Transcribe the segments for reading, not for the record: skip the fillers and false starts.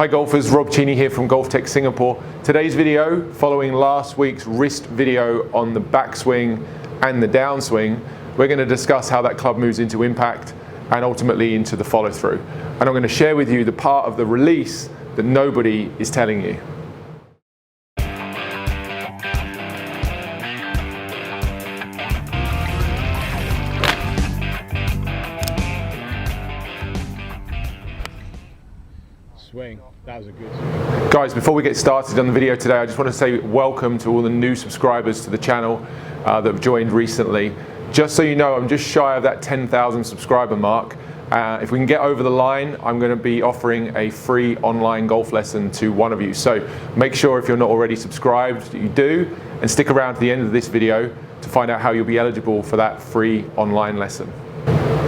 Hi golfers, Rob Cheney here from GOLFTEC Singapore. Today's video, following last week's wrist video on the backswing and the downswing, we're going to discuss how that club moves into impact and ultimately into the follow through. And I'm going to share with you the part of the release that nobody is telling you. Swing. That was a good swing. Guys, before we get started on the video today, I just want to say welcome to all the new subscribers to the channel that have joined recently. Just so you know, I'm just shy of that 10,000 subscriber mark. If we can get over the line, I'm going to be offering a free online golf lesson to one of you. So make sure if you're not already subscribed that you do, and stick around to the end of this video to find out how you'll be eligible for that free online lesson.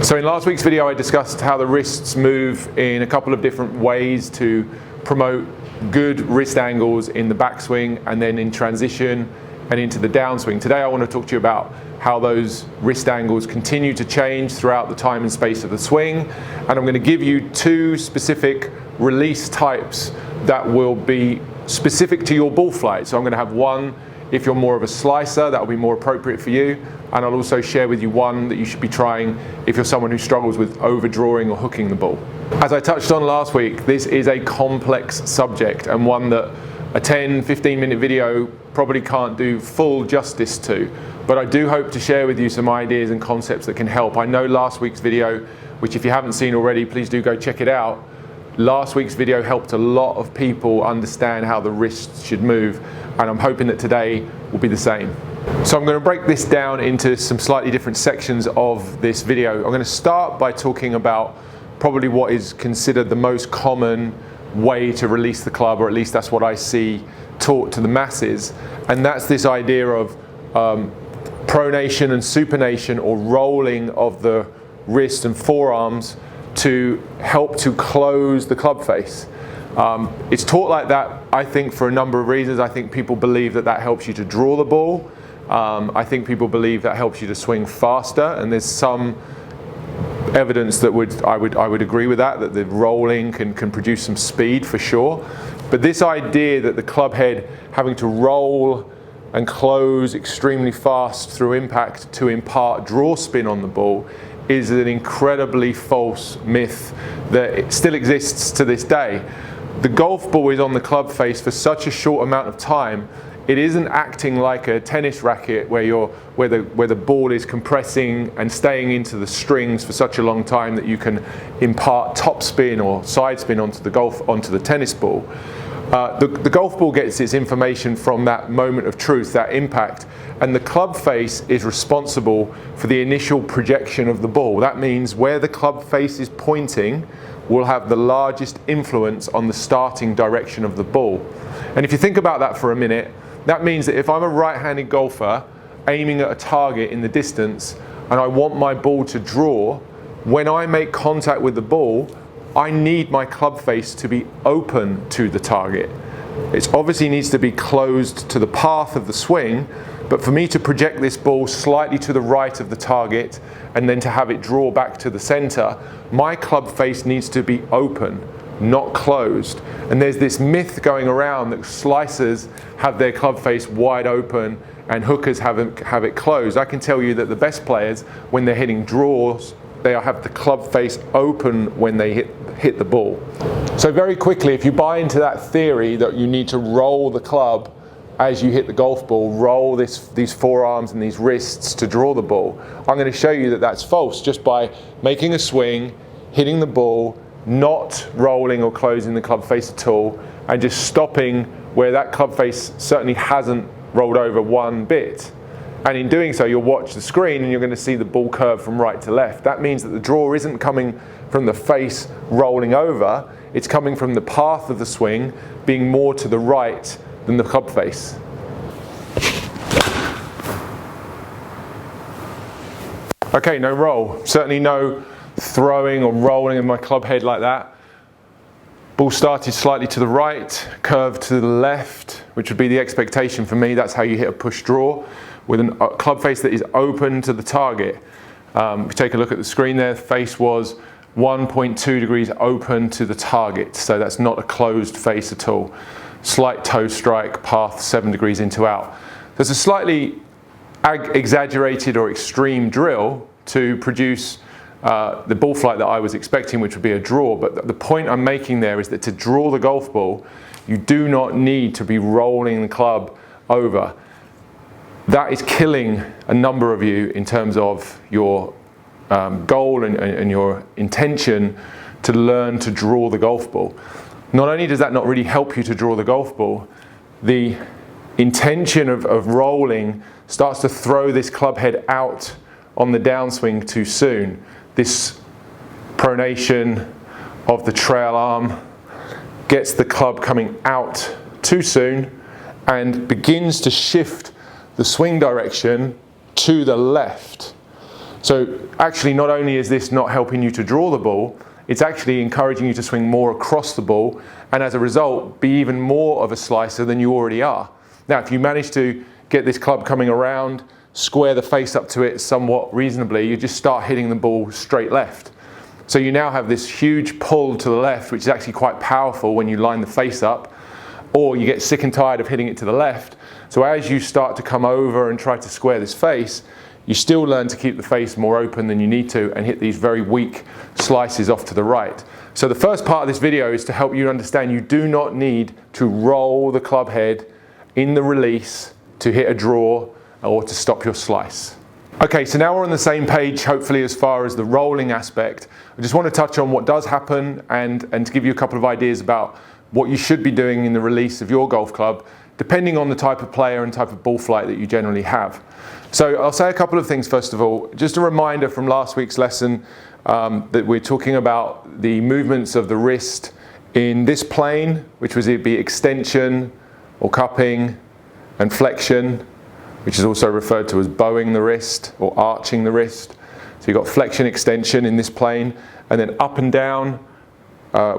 So in last week's video I discussed how the wrists move in a couple of different ways to promote good wrist angles in the backswing and then in transition and into the downswing. Today I want to talk to you about how those wrist angles continue to change throughout the time and space of the swing, and I'm going to give you two specific release types that will be specific to your ball flight. So I'm going to have one if you're more of a slicer, that will be more appropriate for you, and I'll also share with you one that you should be trying if you're someone who struggles with overdrawing or hooking the ball. As I touched on last week, this is a complex subject and one that a 10-15 minute video probably can't do full justice to, but I do hope to share with you some ideas and concepts that can help. I know last week's video, which if you haven't seen already, please do go check it out. Last week's video helped a lot of people understand how the wrists should move, and I'm hoping that today will be the same. So I'm going to break this down into some slightly different sections of this video. I'm going to start by talking about probably what is considered the most common way to release the club, or at least that's what I see taught to the masses, and that's this idea of pronation and supination, or rolling of the wrist and forearms to help to close the club face. It's taught like that, I think, for a number of reasons. I think people believe that that helps you to draw the ball. I think people believe that helps you to swing faster, and there's some evidence that I would agree with that the rolling can produce some speed for sure. But this idea that the club head having to roll and close extremely fast through impact to impart draw spin on the ball is an incredibly false myth that it still exists to this day. The golf ball is on the club face for such a short amount of time. It isn't acting like a tennis racket where the ball is compressing and staying into the strings for such a long time that you can impart top spin or side spin onto the tennis ball. The golf ball gets its information from that moment of truth, that impact, and the club face is responsible for the initial projection of the ball. That means where the club face is pointing will have the largest influence on the starting direction of the ball. And if you think about that for a minute, that means that if I'm a right-handed golfer aiming at a target in the distance and I want my ball to draw, when I make contact with the ball, I need my club face to be open to the target. It obviously needs to be closed to the path of the swing, but for me to project this ball slightly to the right of the target and then to have it draw back to the center, my club face needs to be open, not closed. And there's this myth going around that slicers have their club face wide open and hookers have it closed. I can tell you that the best players, when they're hitting draws, they have the club face open when they hit the ball. So very quickly, if you buy into that theory that you need to roll the club as you hit the golf ball, roll these forearms and these wrists to draw the ball, I'm going to show you that that's false just by making a swing, hitting the ball, not rolling or closing the club face at all, and just stopping where that club face certainly hasn't rolled over one bit. And in doing so, you'll watch the screen and you're going to see the ball curve from right to left. That means that the draw isn't coming from the face rolling over, it's coming from the path of the swing being more to the right than the club face. Okay, no roll. Certainly no throwing or rolling of my club head like that. Ball started slightly to the right, curved to the left, which would be the expectation for me. That's how you hit a push draw, with a club face that is open to the target. If you take a look at the screen there, the face was 1.2 degrees open to the target, so that's not a closed face at all. Slight toe strike, path 7 degrees into out. There's a slightly exaggerated or extreme drill to produce the ball flight that I was expecting, which would be a draw, but the point I'm making there is that to draw the golf ball, you do not need to be rolling the club over. That is killing a number of you in terms of your goal and your intention to learn to draw the golf ball. Not only does that not really help you to draw the golf ball, the intention of rolling starts to throw this club head out on the downswing too soon. This pronation of the trail arm gets the club coming out too soon and begins to shift the swing direction to the left. So actually, not only is this not helping you to draw the ball, it's actually encouraging you to swing more across the ball, and as a result, be even more of a slicer than you already are. Now, if you manage to get this club coming around, square the face up to it somewhat reasonably, you just start hitting the ball straight left. So you now have this huge pull to the left, which is actually quite powerful when you line the face up, or you get sick and tired of hitting it to the left. So as you start to come over and try to square this face, you still learn to keep the face more open than you need to and hit these very weak slices off to the right. So the first part of this video is to help you understand you do not need to roll the club head in the release to hit a draw or to stop your slice. Okay, so now we're on the same page, hopefully, as far as the rolling aspect. I just want to touch on what does happen and to give you a couple of ideas about what you should be doing in the release of your golf club, depending on the type of player and type of ball flight that you generally have. So I'll say a couple of things first of all. Just a reminder from last week's lesson that we're talking about the movements of the wrist in this plane, which was be extension or cupping, and flexion, which is also referred to as bowing the wrist or arching the wrist. So you've got flexion, extension in this plane, and then up and down,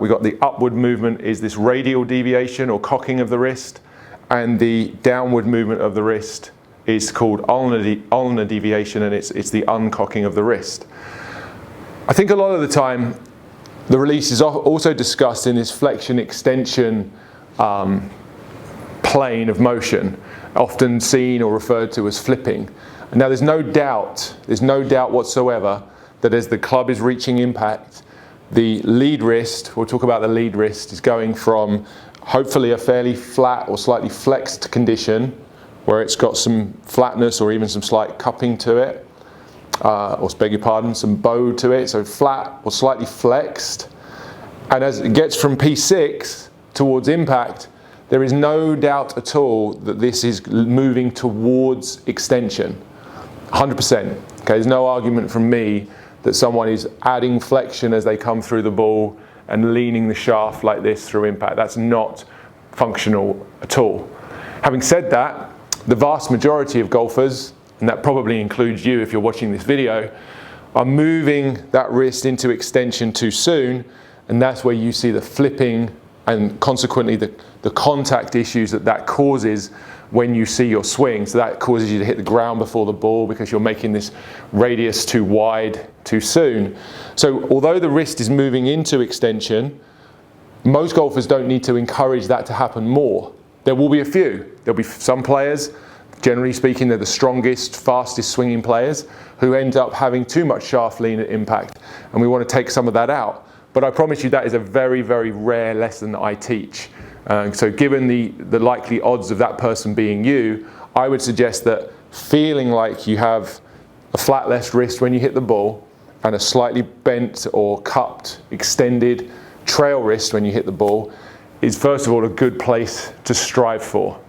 we've got the upward movement is this radial deviation or cocking of the wrist, and the downward movement of the wrist is called ulnar deviation, and it's the uncocking of the wrist. I think a lot of the time the release is also discussed in this flexion extension plane of motion, often seen or referred to as flipping. Now there's no doubt whatsoever that as the club is reaching impact, the lead wrist, we'll talk about the lead wrist, is going from hopefully a fairly flat or slightly flexed condition where it's got some flatness or even some slight cupping to it, or beg your pardon, some bow to it, so flat or slightly flexed. And as it gets from P6 towards impact, there is no doubt at all that this is moving towards extension, 100%. Okay, there's no argument from me that someone is adding flexion as they come through the ball and leaning the shaft like this through impact. That's not functional at all. Having said that, the vast majority of golfers, and that probably includes you if you're watching this video, are moving that wrist into extension too soon, and that's where you see the flipping and consequently the contact issues that causes when you see your swing. So that causes you to hit the ground before the ball because you're making this radius too wide too soon. So although the wrist is moving into extension, most golfers don't need to encourage that to happen more. There will be a few. There'll be some players, generally speaking, they're the strongest, fastest swinging players, who end up having too much shaft lean at impact, and we want to take some of that out. But I promise you that is a very, very rare lesson that I teach. So given the likely odds of that person being you, I would suggest that feeling like you have a flat left wrist when you hit the ball and a slightly bent or cupped, extended trail wrist when you hit the ball is first of all a good place to strive for.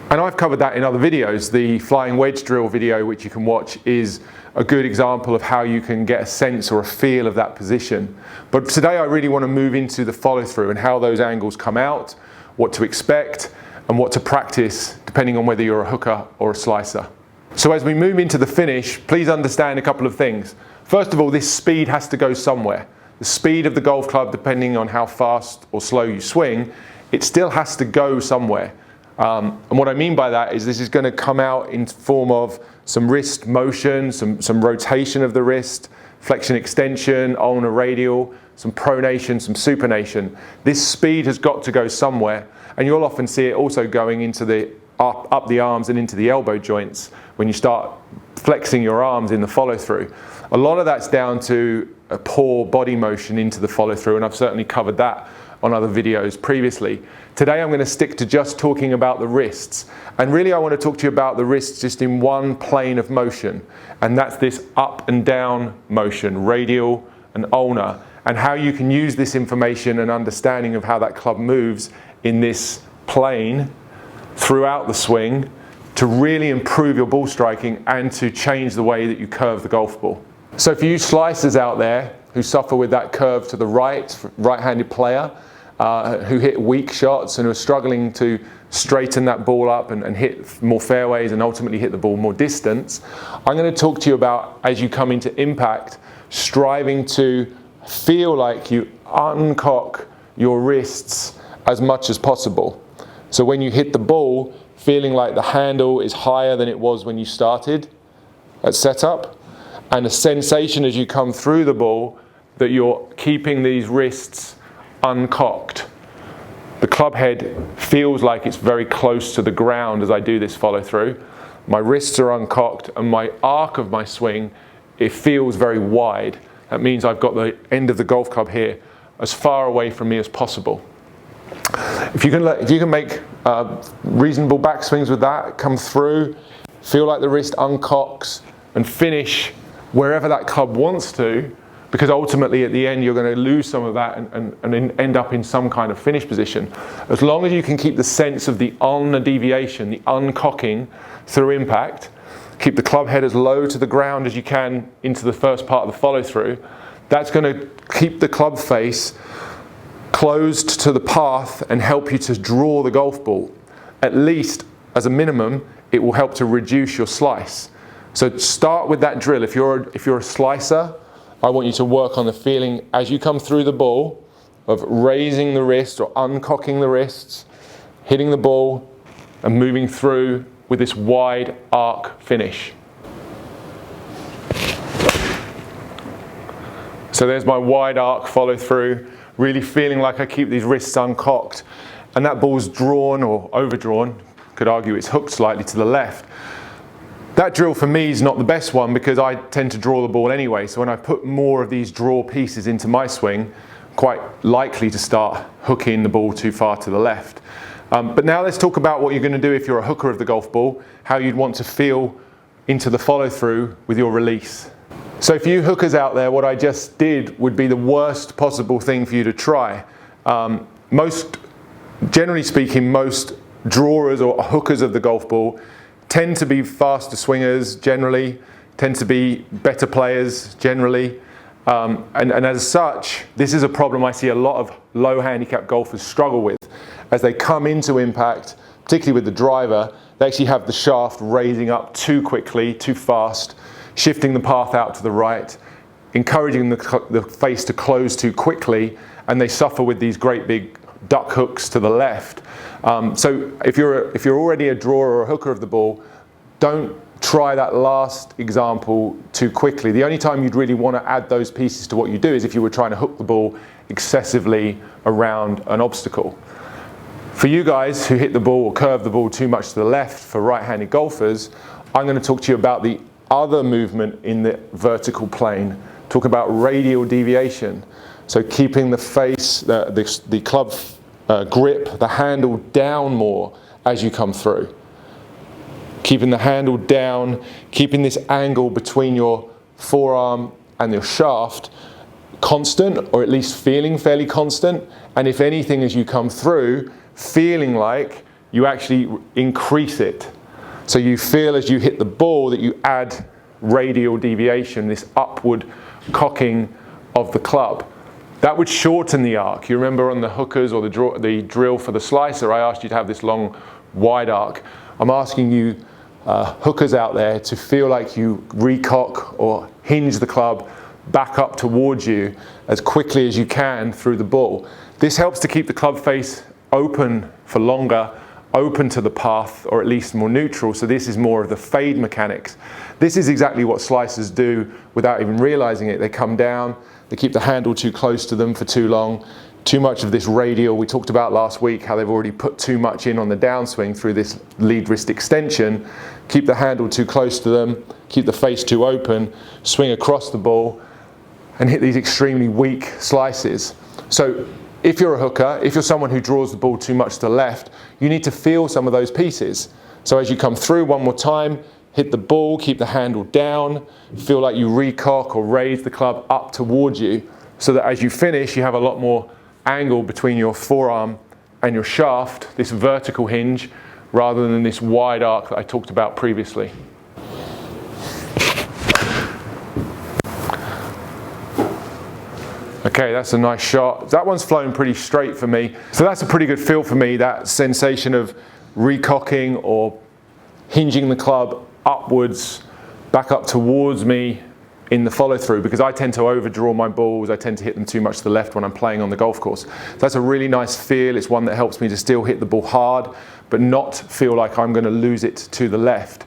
And I've covered that in other videos. The flying wedge drill video, which you can watch, is a good example of how you can get a sense or a feel of that position. But today I really want to move into the follow through and how those angles come out, what to expect, and what to practice depending on whether you're a hooker or a slicer. So as we move into the finish, please understand a couple of things. First of all, this speed has to go somewhere. The speed of the golf club, depending on how fast or slow you swing, it still has to go somewhere. And what I mean by that is this is going to come out in form of some wrist motion, some rotation of the wrist, flexion extension, ulnar radial, some pronation, some supination. This speed has got to go somewhere, and you'll often see it also going into the up the arms and into the elbow joints when you start flexing your arms in the follow through. A lot of that's down to a poor body motion into the follow through, and I've certainly covered that on other videos previously. Today I'm going to stick to just talking about the wrists, and really I want to talk to you about the wrists just in one plane of motion, and that's this up and down motion, radial and ulnar, and how you can use this information and understanding of how that club moves in this plane throughout the swing to really improve your ball striking and to change the way that you curve the golf ball. So for you slicers out there who suffer with that curve to the right-handed player, who hit weak shots and who are struggling to straighten that ball up and hit more fairways and ultimately hit the ball more distance, I'm going to talk to you about, as you come into impact, striving to feel like you uncock your wrists as much as possible. So when you hit the ball, feeling like the handle is higher than it was when you started at setup, and a sensation as you come through the ball that you're keeping these wrists uncocked. The club head feels like it's very close to the ground as I do this follow through. My wrists are uncocked, and my arc of my swing, it feels very wide. That means I've got the end of the golf club here as far away from me as possible. If you can make reasonable backswings with that, come through, feel like the wrist uncocks and finish wherever that club wants to, because ultimately at the end you're going to lose some of that and end up in some kind of finish position. As long as you can keep the sense of the ulnar deviation, the uncocking through impact, keep the club head as low to the ground as you can into the first part of the follow through, that's going to keep the club face closed to the path and help you to draw the golf ball. At least, as a minimum, it will help to reduce your slice. So start with that drill. If you're a slicer, I want you to work on the feeling as you come through the ball of raising the wrist or uncocking the wrists, hitting the ball and moving through with this wide arc finish. So there's my wide arc follow through, really feeling like I keep these wrists uncocked, and that ball's drawn or overdrawn, could argue it's hooked slightly to the left. That drill for me is not the best one because I tend to draw the ball anyway, so when I put more of these draw pieces into my swing, quite likely to start hooking the ball too far to the left. But now let's talk about what you're going to do if you're a hooker of the golf ball, how you'd want to feel into the follow through with your release. So for you hookers out there, what I just did would be the worst possible thing for you to try. Generally speaking, most drawers or hookers of the golf ball tend to be faster swingers generally, tend to be better players generally. And as such, this is a problem I see a lot of low handicap golfers struggle with. As they come into impact, particularly with the driver, they actually have the shaft raising up too quickly, too fast, shifting the path out to the right, encouraging the face to close too quickly, and they suffer with these great big duck hooks to the left. So if you're already a drawer or a hooker of the ball, don't try that last example too quickly. The only time you'd really want to add those pieces to what you do is if you were trying to hook the ball excessively around an obstacle. For you guys who hit the ball or curve the ball too much to the left, for right-handed golfers, I'm going to talk to you about the other movement in the vertical plane. Talk about radial deviation. So keeping the face, the club grip, the handle down more as you come through. Keeping the handle down, keeping this angle between your forearm and your shaft constant, or at least feeling fairly constant. And if anything, as you come through, feeling like you actually increase it. So you feel as you hit the ball that you add radial deviation, this upward cocking of the club. That would shorten the arc. You remember on the hookers or the drill for the slicer, I asked you to have this long, wide arc. I'm asking you hookers out there to feel like you recock or hinge the club back up towards you as quickly as you can through the ball. This helps to keep the club face open for longer open to the path, or at least more neutral. So this is more of the fade mechanics. This is exactly what slicers do without even realizing it. They come down, they keep the handle too close to them for too long. Too much of this radial, we talked about last week how they've already put too much in on the downswing through this lead wrist extension. Keep the handle too close to them, keep the face too open, swing across the ball and hit these extremely weak slices. So if you're a hooker, if you're someone who draws the ball too much to the left, you need to feel some of those pieces. So as you come through one more time, hit the ball, keep the handle down, feel like you recock or raise the club up towards you, so that as you finish, you have a lot more angle between your forearm and your shaft, this vertical hinge, rather than this wide arc that I talked about previously. Okay, that's a nice shot. That one's flown pretty straight for me. So that's a pretty good feel for me, that sensation of recocking or hinging the club upwards, back up towards me in the follow through, because I tend to overdraw my balls. I tend to hit them too much to the left when I'm playing on the golf course. So that's a really nice feel. It's one that helps me to still hit the ball hard, but not feel like I'm going to lose it to the left.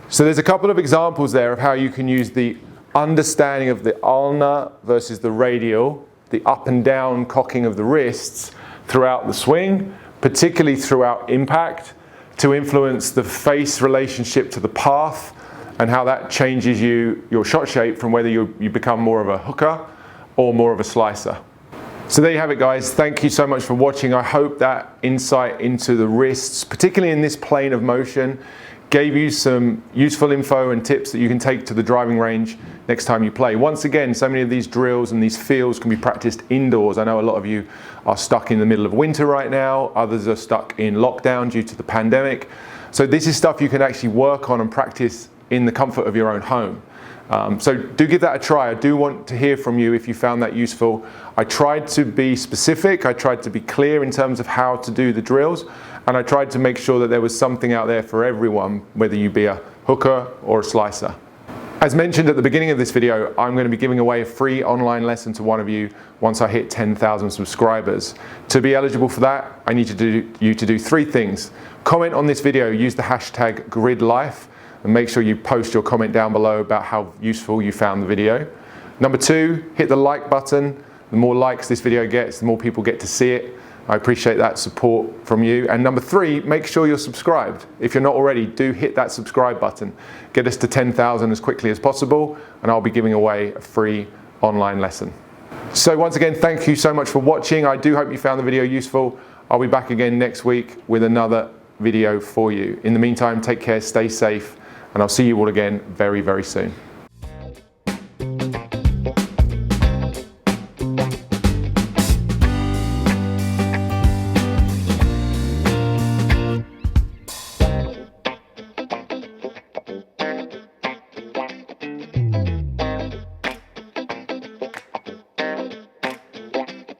So there's a couple of examples there of how you can use the understanding of the ulnar versus the radial, the up and down cocking of the wrists throughout the swing, particularly throughout impact, to influence the face relationship to the path and how that changes your shot shape from whether you become more of a hooker or more of a slicer. So there you have it, guys. Thank you so much for watching. I hope that insight into the wrists, particularly in this plane of motion, gave you some useful info and tips that you can take to the driving range next time you play. Once again, so many of these drills and these feels can be practiced indoors. I know a lot of you are stuck in the middle of winter right now. Others are stuck in lockdown due to the pandemic. So this is stuff you can actually work on and practice in the comfort of your own home. So do give that a try. I do want to hear from you if you found that useful. I tried to be specific. I tried to be clear in terms of how to do the drills. And I tried to make sure that there was something out there for everyone, whether you be a hooker or a slicer. As mentioned at the beginning of this video, I'm going to be giving away a free online lesson to one of you once I hit 10,000 subscribers. To be eligible for that, I need you to do three things. Comment on this video, use the hashtag gridlife, and make sure you post your comment down below about how useful you found the video. Number two, hit the like button. The more likes this video gets, the more people get to see it. I appreciate that support from you. And number three, make sure you're subscribed. If you're not already, do hit that subscribe button. Get us to 10,000 as quickly as possible, and I'll be giving away a free online lesson. So once again, thank you so much for watching. I do hope you found the video useful. I'll be back again next week with another video for you. In the meantime, take care, stay safe, and I'll see you all again very, very soon.